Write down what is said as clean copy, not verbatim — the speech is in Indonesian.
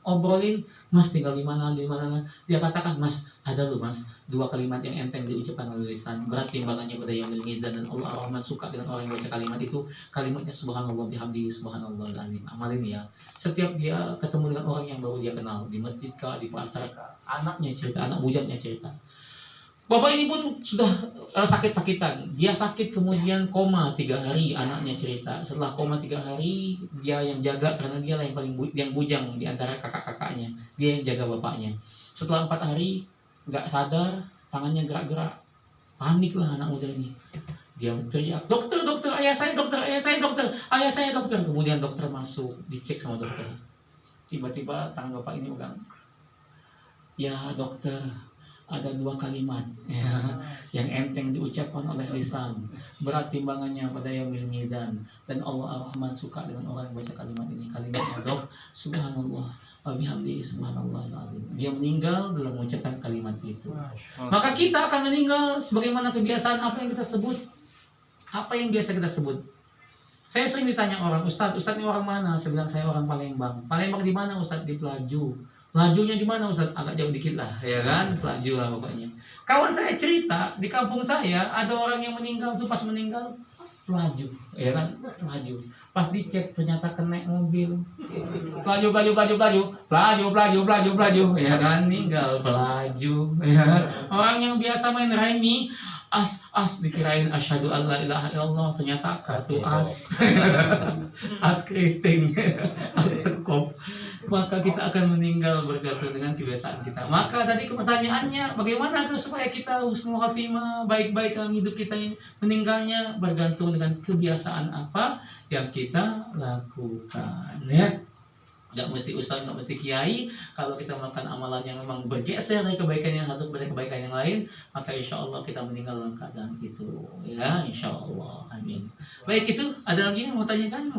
obrolin, Mas tinggal di mana, dia katakan, Mas ada loh Mas, 2 kalimat yang enteng diucapkan oleh lisan, berat timbangannya pada yaumil mizan, dan Allah Ar-Rahman suka dengan orang yang baca kalimat itu. Kalimatnya subhanallah bihamdihi subhanallahil azim. Amalin ya, setiap dia ketemu dengan orang yang baru dia kenal, di masjid kah, di pasar kah, anaknya cerita, anak bujangnya cerita, bapak ini pun sudah sakit-sakitan. Dia sakit kemudian koma 3 hari. Anaknya cerita, setelah koma 3 hari, dia yang jaga karena dia lah yang paling yang bujang di antara kakak-kakaknya. Dia yang jaga bapaknya. Setelah 4 hari nggak sadar, tangannya gerak-gerak. Panik lah anak muda ini. Dia teriak, dokter, dokter, ayah saya dokter, ayah saya dokter, ayah saya dokter. Kemudian dokter masuk, dicek sama dokter. Tiba-tiba tangan bapak ini pegang. Ya dokter, ada 2 kalimat ya, yang enteng diucapkan oleh lisan, berat timbangannya pada yaumil mizan, dan Allah Ar-Rahman suka dengan orang yang baca kalimat ini. Kalimatnya dok, subhanallah wa bihamdihi subhanallahil azim. Dia meninggal dalam mengucapkan kalimat itu. Maka kita akan meninggal sebagaimana kebiasaan apa yang kita sebut. Apa yang biasa kita sebut. Saya sering ditanya orang, Ustadz ini orang mana? Saya bilang saya orang Palembang. Palembang di mana Ustadz? Di Pelaju. Pelajunya di mana Ustaz? Agak jauh dikit lah, ya kan? Pelaju lah pokoknya. Kawan saya cerita, di kampung saya ada orang yang meninggal tuh, pas meninggal Pelaju, ya kan? Pelaju. Pas dicek ternyata kena mobil. Pelaju, ya kan? Meninggal Pelaju, ya kan? Orang yang biasa main remi, as dikirain asyhadu alla ilaha illallah, ternyata kartu as. As keriting, as sekop. Maka kita akan meninggal bergantung dengan kebiasaan kita. Maka tadi pertanyaannya, bagaimana supaya kita husnul khotimah, baik-baik dalam hidup kita ini? Meninggalnya bergantung dengan kebiasaan apa yang kita lakukan, ya. Nggak mesti ustaz, nggak mesti kiai. Kalau kita melakukan amalan yang memang bergeser dari kebaikan yang satu kepada kebaikan yang lain, maka insya Allah kita meninggal dalam keadaan itu, ya, insya Allah, amin. Baik, itu ada lagi yang mau tanyakan?